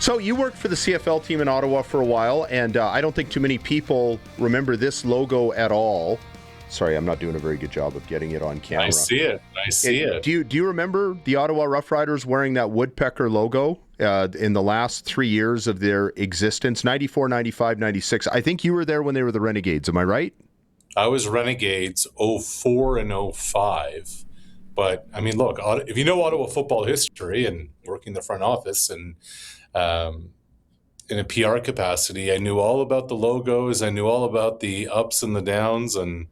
So you worked for the CFL team in Ottawa for a while, and I don't think too many people remember this logo at all. Sorry, I'm not doing a very good job of getting it on camera. I see it. Do you remember the Ottawa Rough Riders wearing that woodpecker logo in the last 3 years of their existence? 94, 95, 96. I think you were there when they were the Renegades. Am I right? I was Renegades 04 and 05. But, I mean, look, if you know Ottawa football history and working the front office and in a PR capacity, I knew all about the logos. I knew all about the ups and the downs and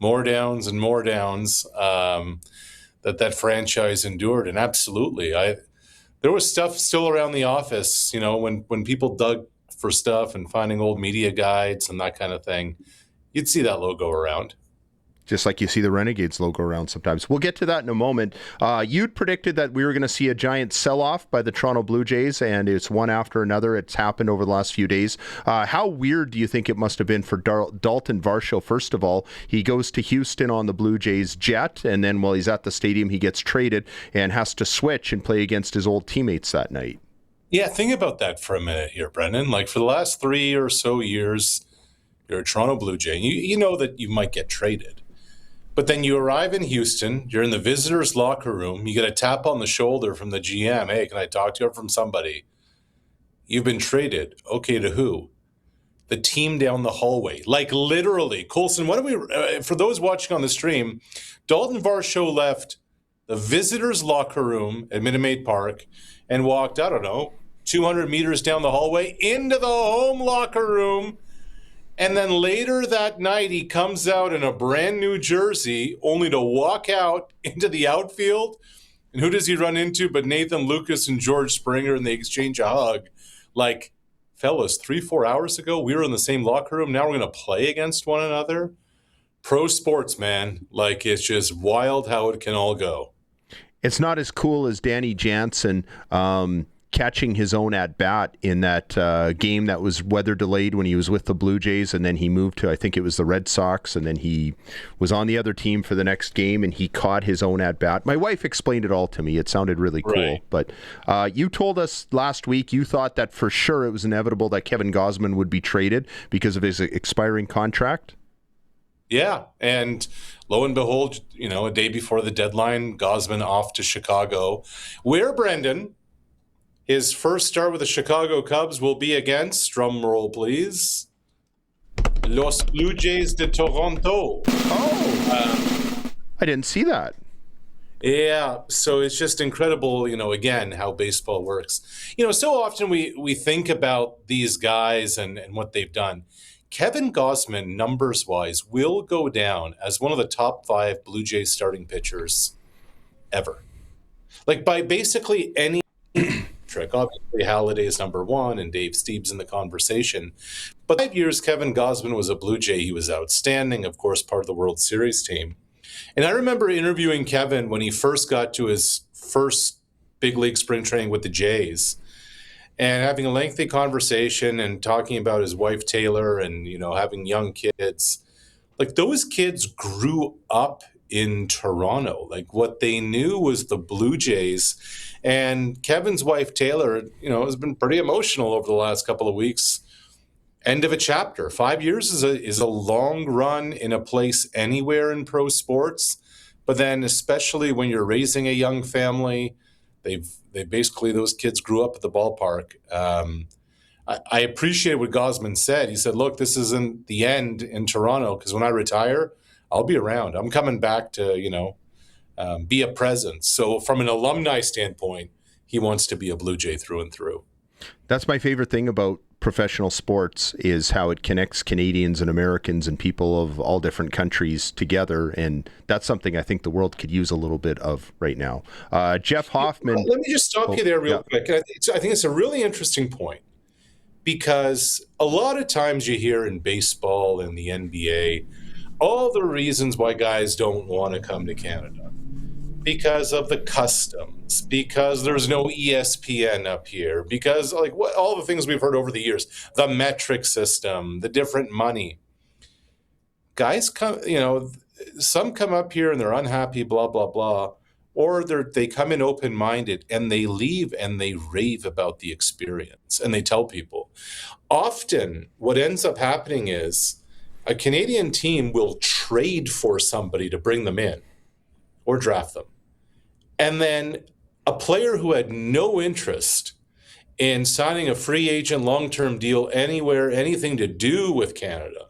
more downs and more downs that franchise endured. And absolutely, there was stuff still around the office, you know, when people dug for stuff and finding old media guides and that kind of thing, you'd see that logo around. Just like you see the Renegades logo around sometimes. We'll get to that in a moment. You'd predicted that we were going to see a giant sell-off by the Toronto Blue Jays, and it's one after another. It's happened over the last few days. How weird do you think it must have been for Dalton Varsho? First of all, he goes to Houston on the Blue Jays jet, and then while he's at the stadium, he gets traded and has to switch and play against his old teammates that night. Yeah, think about that for a minute here, Brendan. Like, for the last 3 or so years, you're a Toronto Blue Jay. You know that you might get traded. But then you arrive in Houston, you're in the visitors' locker room, you get a tap on the shoulder from the GM. Hey, can I talk to you from somebody? You've been traded. Okay, to who? The team down the hallway. Like, literally. Colson, what do we, for those watching on the stream, Dalton Varsho left the visitors' locker room at Minute Maid Park and walked, 200 meters down the hallway into the home locker room. And then later that night, he comes out in a brand new jersey, only to walk out into the outfield. And who does he run into but Nathan Lucas and George Springer, and they exchange a hug. Like, fellas, 3-4 hours ago, we were in the same locker room. Now we're going to play against one another. Pro sports, man. Like, it's just wild how it can all go. It's not as cool as Danny Jansen catching his own at-bat in that game that was weather delayed when he was with the Blue Jays, and then he moved to, I think it was the Red Sox, and then he was on the other team for the next game, and he caught his own at-bat. My wife explained it all to me. It sounded really cool. Right. But you told us last week you thought that for sure it was inevitable that Kevin Gausman would be traded because of his expiring contract. Yeah, and lo and behold, a day before the deadline, Gausman off to Chicago, where, Brendan, his first start with the Chicago Cubs will be against, drum roll please, Los Blue Jays de Toronto. Oh, I didn't see that. Yeah, so it's just incredible, again, how baseball works. So often we think about these guys and what they've done. Kevin Gausman, numbers-wise, will go down as one of the top 5 Blue Jays starting pitchers ever. Like, by basically any trick. Obviously, Halliday's number 1 and Dave Steeb's in the conversation. But 5 years Kevin Gausman was a Blue Jay. He was outstanding, of course, part of the World Series team. And I remember interviewing Kevin when he first got to his first big league spring training with the Jays and having a lengthy conversation and talking about his wife, Taylor, and, having young kids. Like, those kids grew up in Toronto. Like, what they knew was the Blue Jays. And Kevin's wife, Taylor, has been pretty emotional over the last couple of weeks. End of a chapter. 5 years is a long run in a place anywhere in pro sports. But then, especially when you're raising a young family, they basically, those kids grew up at the ballpark. I appreciate what Gausman said. He said, look, this isn't the end in Toronto, because when I retire, I'll be around. I'm coming back to, be a presence. So from an alumni standpoint, he wants to be a Blue Jay through and through. That's my favorite thing about professional sports, is how it connects Canadians and Americans and people of all different countries together. And that's something I think the world could use a little bit of right now. Jeff Hoffman. Let me just stop you there real quick. I think it's a really interesting point, because a lot of times you hear in baseball and the NBA all the reasons why guys don't want to come to Canada. Because of the customs, because there's no ESPN up here, because all the things we've heard over the years, the metric system, the different money. Guys come, some come up here and they're unhappy, blah, blah, blah. or they come in open-minded and they leave and they rave about the experience and they tell people. Often what ends up happening is a Canadian team will trade for somebody to bring them in or draft them. And then a player who had no interest in signing a free agent long-term deal anywhere, anything to do with Canada,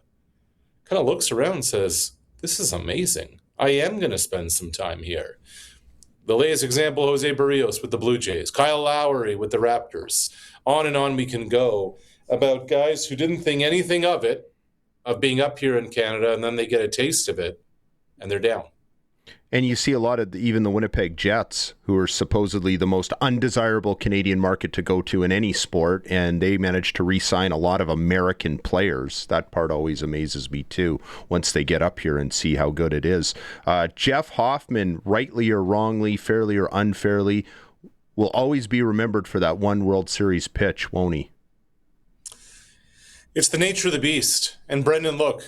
kind of looks around and says, this is amazing. I am going to spend some time here. The latest example, Jose Barrios with the Blue Jays, Kyle Lowry with the Raptors. On and on we can go about guys who didn't think anything of it, of being up here in Canada, and then they get a taste of it, and they're down. And you see a lot of even the Winnipeg Jets, who are supposedly the most undesirable Canadian market to go to in any sport, and they managed to re-sign a lot of American players. That part always amazes me too, once they get up here and see how good it is. Jeff Hoffman, rightly or wrongly, fairly or unfairly, will always be remembered for that one World Series pitch, won't he? It's the nature of the beast. And Brendan, look,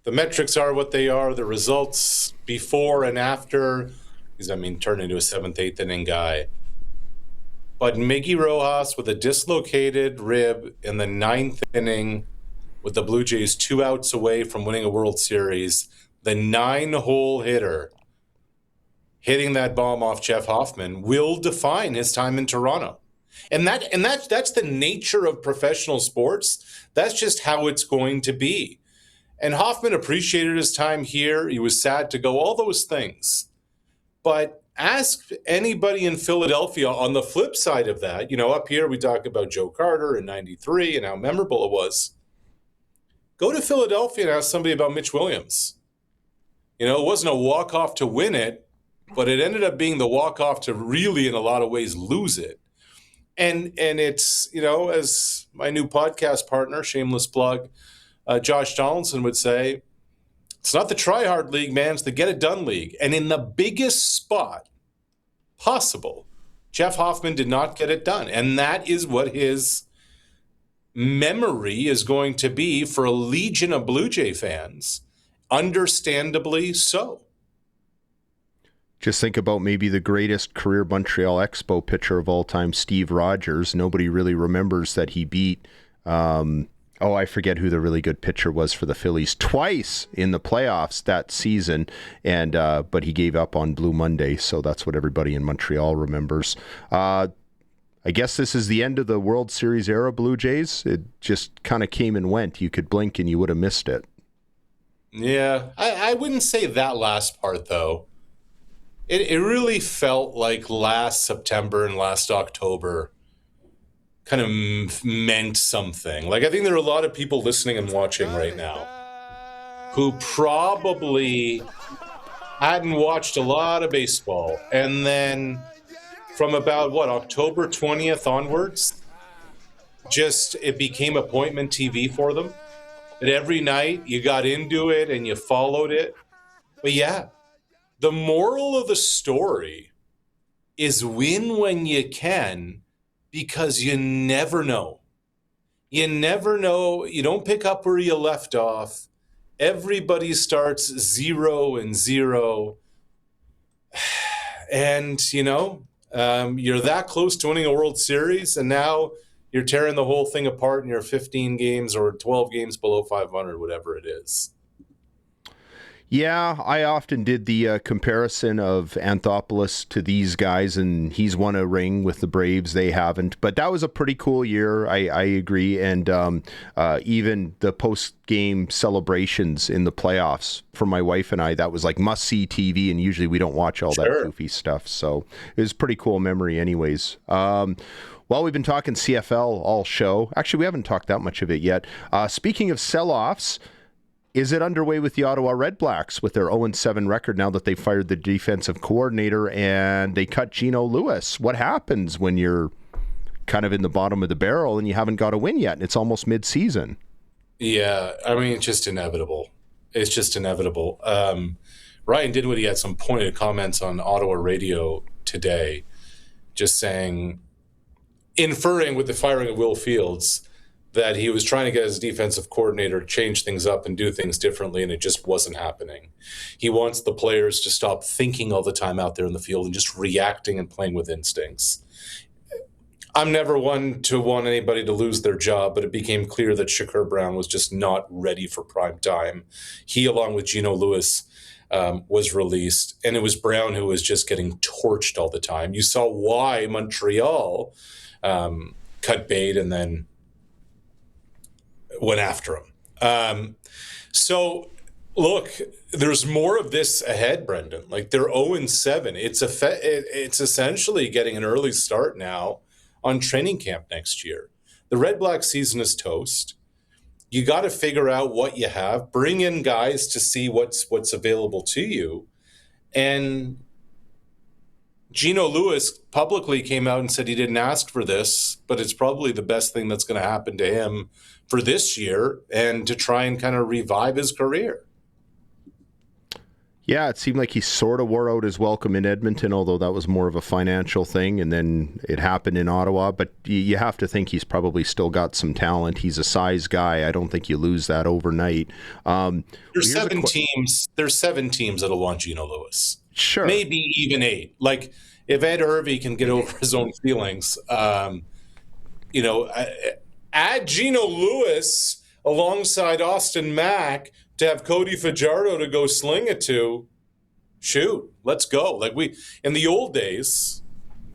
the metrics are what they are. The results before and after, he's, turned into a seventh, eighth inning guy. But Miggy Rojas with a dislocated rib in the ninth inning with the Blue Jays 2 outs away from winning a World Series, the 9-hole hitter hitting that bomb off Jeff Hoffman will define his time in Toronto. And that's the nature of professional sports. That's just how it's going to be. And Hoffman appreciated his time here. He was sad to go, all those things. But ask anybody in Philadelphia on the flip side of that. Up here we talk about Joe Carter in 93 and how memorable it was. Go to Philadelphia and ask somebody about Mitch Williams. It wasn't a walk-off to win it, but it ended up being the walk-off to really, in a lot of ways, lose it. And it's, as my new podcast partner, shameless plug, Josh Donaldson would say, it's not the try-hard league, man, it's the get-it-done league. And in the biggest spot possible, Jeff Hoffman did not get it done. And that is what his memory is going to be for a legion of Blue Jay fans, understandably so. Just think about maybe the greatest career Montreal Expo pitcher of all time, Steve Rogers. Nobody really remembers that he beat... I forget who the really good pitcher was for the Phillies twice in the playoffs that season, and but he gave up on Blue Monday, so that's what everybody in Montreal remembers. I guess this is the end of the World Series era, Blue Jays. It just kind of came and went. You could blink and you would have missed it. Yeah, I wouldn't say that last part, though. It really felt like last September and last October kind of meant something. Like, I think there are a lot of people listening and watching right now who probably hadn't watched a lot of baseball. And then from about, October 20th onwards, just it became appointment TV for them. And every night you got into it and you followed it. But yeah, the moral of the story is win when you can, because you never know. You never know. You don't pick up where you left off. Everybody starts 0-0. And, you're that close to winning a World Series, and now you're tearing the whole thing apart and you're 15 games or 12 games below 500, whatever it is. Yeah, I often did the comparison of Anthopoulos to these guys, and he's won a ring with the Braves. They haven't. But that was a pretty cool year, I agree. And even the post-game celebrations in the playoffs for my wife and I, that was like must-see TV, and usually we don't watch all that goofy stuff. So it was a pretty cool memory anyways. Well, we've been talking CFL all show. Actually, we haven't talked that much of it yet. Speaking of sell-offs, is it underway with the Ottawa Redblacks with their 0-7 record now that they fired the defensive coordinator and they cut Geno Lewis? What happens when you're kind of in the bottom of the barrel and you haven't got a win yet and it's almost mid-season? Yeah, it's just inevitable. It's just inevitable. Ryan Dinwiddie had some pointed comments on Ottawa radio today, just saying, inferring with the firing of Will Fields that he was trying to get his defensive coordinator to change things up and do things differently, and it just wasn't happening. He wants the players to stop thinking all the time out there in the field and just reacting and playing with instincts. I'm never one to want anybody to lose their job, but it became clear that Shakur Brown was just not ready for prime time. He, along with Geno Lewis, was released, and it was Brown who was just getting torched all the time. You saw why Montreal cut bait and then went after him. So, look, there's more of this ahead, Brendan. Like, they're 0-7. It's essentially getting an early start now on training camp next year. The Redblacks season is toast. You got to figure out what you have, bring in guys to see what's available to you. And Geno Lewis publicly came out and said he didn't ask for this, but it's probably the best thing that's going to happen to him for this year and to try and kind of revive his career. Yeah, it seemed like he sort of wore out his welcome in Edmonton, although that was more of a financial thing, and then it happened in Ottawa. But you have to think he's probably still got some talent. He's a size guy. I don't think you lose that overnight. There's 7 teams. There's 7 teams that'll want Geno Lewis. Sure. Maybe even 8. Like, if Ed Hervey can get over his own feelings, add Geno Lewis alongside Austin Mack to have Cody Fajardo to go sling it to. Shoot, let's go. Like, in the old days,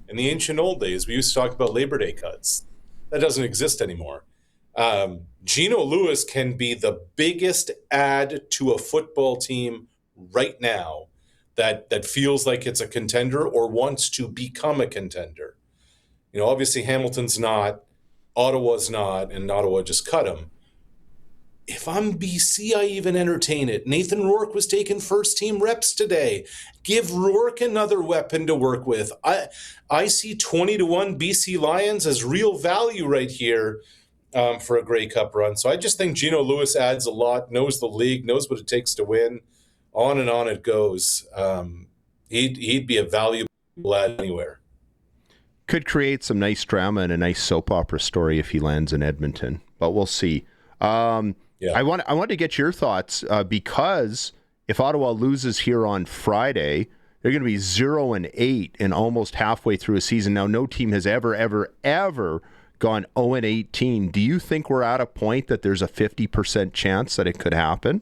in the ancient old days, we used to talk about Labor Day cuts. That doesn't exist anymore. Geno Lewis can be the biggest add to a football team right now that feels like it's a contender or wants to become a contender. Obviously Hamilton's not, Ottawa's not, and Ottawa just cut him. If I'm BC, I even entertain it. Nathan Rourke was taking first-team reps today. Give Rourke another weapon to work with. I see 20-1 BC Lions as real value right here for a Grey Cup run. So I just think Geno Lewis adds a lot, knows the league, knows what it takes to win. On and on it goes. He'd be a valuable add anywhere. Could create some nice drama and a nice soap opera story if he lands in Edmonton, but we'll see. Yeah. I want to get your thoughts because if Ottawa loses here on Friday, they're going to be 0-8 and almost halfway through a season. Now, no team has ever gone 0-18. Do you think we're at a point that there's a 50% chance that it could happen?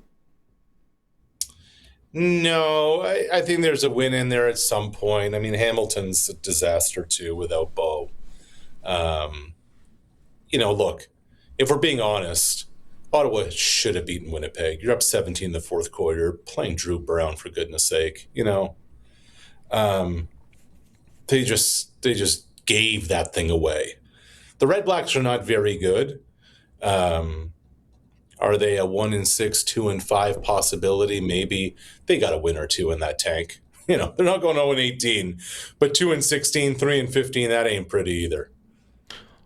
No, I think there's a win in there at some point. I mean, Hamilton's a disaster too without Bo. Look, if we're being honest, Ottawa should have beaten Winnipeg. You're up 17 in the fourth quarter. You're playing Drew Brown, for goodness sake. They just gave that thing away. The Redblacks are not very good. Are they a 1-6, 2-5 possibility? Maybe. They got a win or two in that tank. They're not going 0-18, but 2-16, 3-15. That ain't pretty either.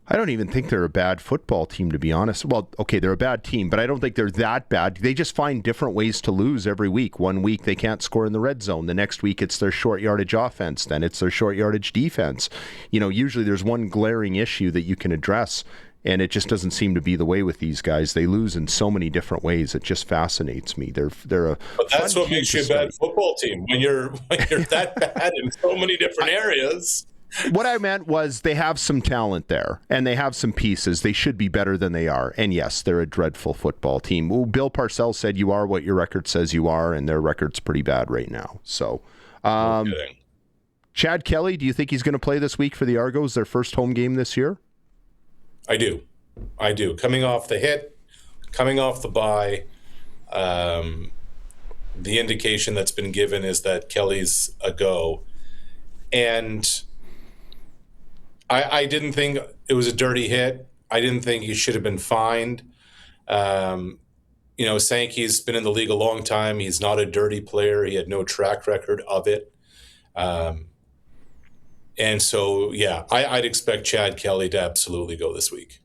I don't even think they're a bad football team, to be honest. Well, okay, they're a bad team, but I don't think they're that bad. They just find different ways to lose every week. One week they can't score in the red zone. The next week it's their short yardage offense. Then it's their short yardage defense. Usually there's one glaring issue that you can address, and it just doesn't seem to be the way with these guys. They lose in so many different ways. It just fascinates me. They're a But that's what makes you a bad football team, when you're that bad in so many different areas. What I meant was they have some talent there, and they have some pieces. They should be better than they are. And yes, they're a dreadful football team. Well, Bill Parcells said you are what your record says you are, and their record's pretty bad right now. So, Chad Kelly, do you think he's going to play this week for the Argos, their first home game this year? I do. Coming off the hit, coming off the bye, the indication that's been given is that Kelly's a go. And I didn't think it was a dirty hit. I didn't think he should have been fined. Sankey's been in the league a long time. He's not a dirty player. He had no track record of it. And so, yeah, I'd expect Chad Kelly to absolutely go this week.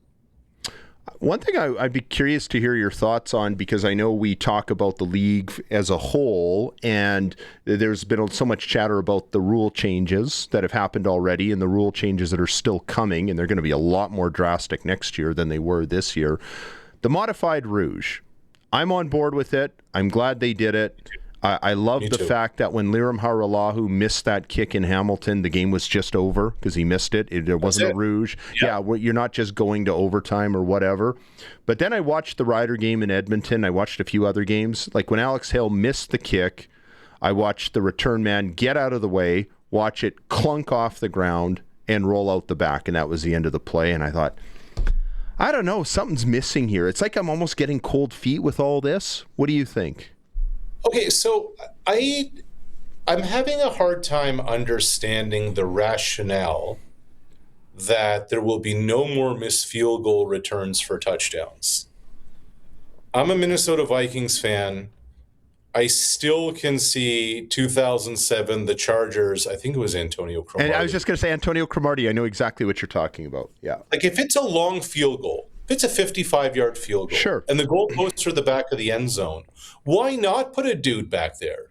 One thing I'd be curious to hear your thoughts on, because I know we talk about the league as a whole, and there's been so much chatter about the rule changes that have happened already and the rule changes that are still coming, and they're going to be a lot more drastic next year than they were this year. The modified rouge, I'm on board with it. I'm glad they did it. I love the fact that when Liram Haralahu missed that kick in Hamilton, the game was just over because he missed it. There wasn't a rouge. Yeah, you're not just going to overtime or whatever. But then I watched the Ryder game in Edmonton. I watched a few other games. Like when Alex Hale missed the kick, I watched the return man get out of the way, watch it clunk off the ground, and roll out the back. And that was the end of the play. And I thought, I don't know, something's missing here. It's like I'm almost getting cold feet with all this. What do you think? Okay, so I'm having a hard time understanding the rationale that there will be no more missed field goal returns for touchdowns. I'm a Minnesota Vikings fan. I still can see 2007, the Chargers. I think it was Antonio Cromartie. And I was just going to say Antonio Cromartie. I know exactly what you're talking about. Yeah. Like if it's a long field goal, if it's a 55-yard field goal, sure, and the goalposts are the back of the end zone, why not put a dude back there?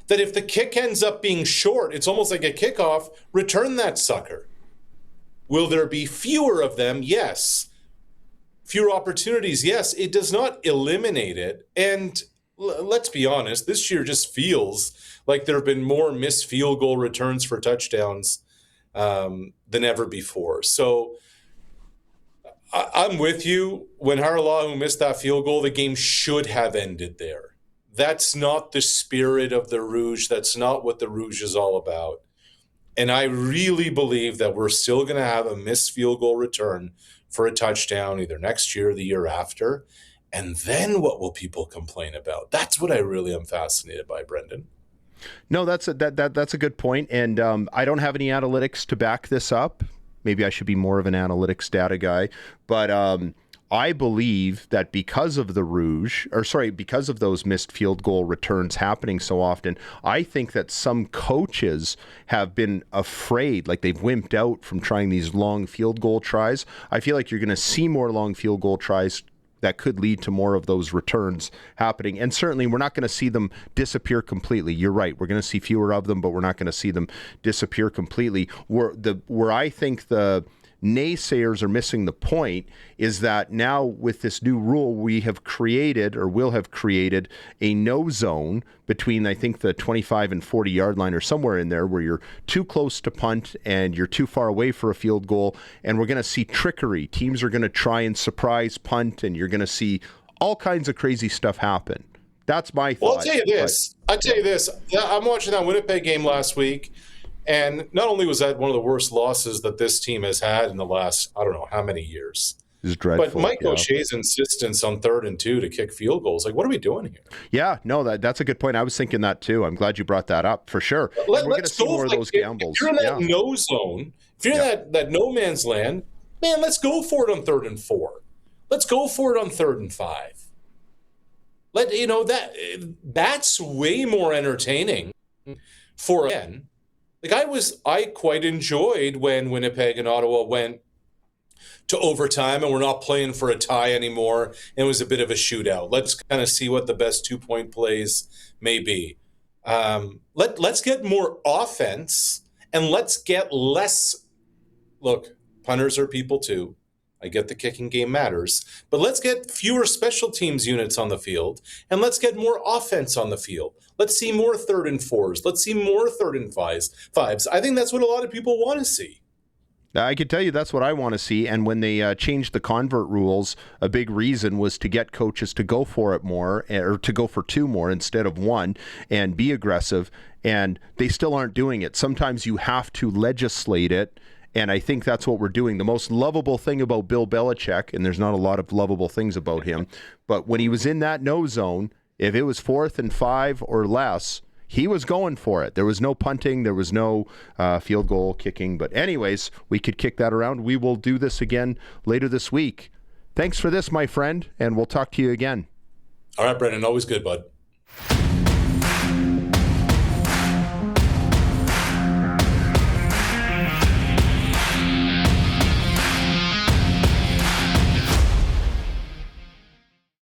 That if the kick ends up being short, it's almost like a kickoff, return that sucker. Will there be fewer of them? Yes. Fewer opportunities? Yes. It does not eliminate it. And let's be honest, this year just feels like there have been more missed field goal returns for touchdowns than ever before. So I'm with you. When Haralahu missed that field goal, the game should have ended there. That's not the spirit of the Rouge. That's not what the Rouge is all about. And I really believe that we're still going to have a missed field goal return for a touchdown either next year or the year after. And then what will people complain about? That's what I really am fascinated by, Brendan. No, that's a good point. And I don't have any analytics to back this up. Maybe I should be more of an analytics data guy. But I believe that because of because of those missed field goal returns happening so often, I think that some coaches have been afraid, like they've wimped out from trying these long field goal tries. I feel like you're going to see more long field goal tries that could lead to more of those returns happening. And certainly we're not going to see them disappear completely. You're right. We're going to see fewer of them, but we're not going to see them disappear completely. Where I think the naysayers are missing the point is that now with this new rule, we have created or will have created a no zone between, I think, the 25 and 40 yard line or somewhere in there where you're too close to punt and you're too far away for a field goal. And we're going to see trickery. Teams are going to try and surprise punt, and you're going to see all kinds of crazy stuff happen. That's my thought. Well, I'll tell you this. I'm watching that Winnipeg game last week. And not only was that one of the worst losses that this team has had in the last, I don't know how many years. It's dreadful. But Mike O'Shea's insistence on 3rd and 2 to kick field goals, like, what are we doing here? Yeah, no, that's a good point. I was thinking that too. I'm glad you brought that up for sure. We're going to see more of those gambles. If you're in that no zone, if you're in that no man's land, man, let's go for it on 3rd and 4. Let's go for it on 3rd and 5. That's way more entertaining for a man. Like I quite enjoyed when Winnipeg and Ottawa went to overtime and we're not playing for a tie anymore. And it was a bit of a shootout. Let's kind of see what the best 2-point plays may be. Let's get more offense and let's get less. Look, punters are people too. I get the kicking game matters, but let's get fewer special teams units on the field and let's get more offense on the field. Let's see more 3rd and 4s. Let's see more 3rd and 5s. I think that's what a lot of people want to see. I can tell you that's what I want to see. And when they changed the convert rules, a big reason was to get coaches to go for it more, or to go for 2 more instead of 1 and be aggressive. And they still aren't doing it. Sometimes you have to legislate it. And I think that's what we're doing. The most lovable thing about Bill Belichick, and there's not a lot of lovable things about him, but when he was in that no zone, if it was 4th and 5 or less, he was going for it. There was no punting. There was no field goal kicking. But anyways, we could kick that around. We will do this again later this week. Thanks for this, my friend, and we'll talk to you again. All right, Brendan. Always good, bud.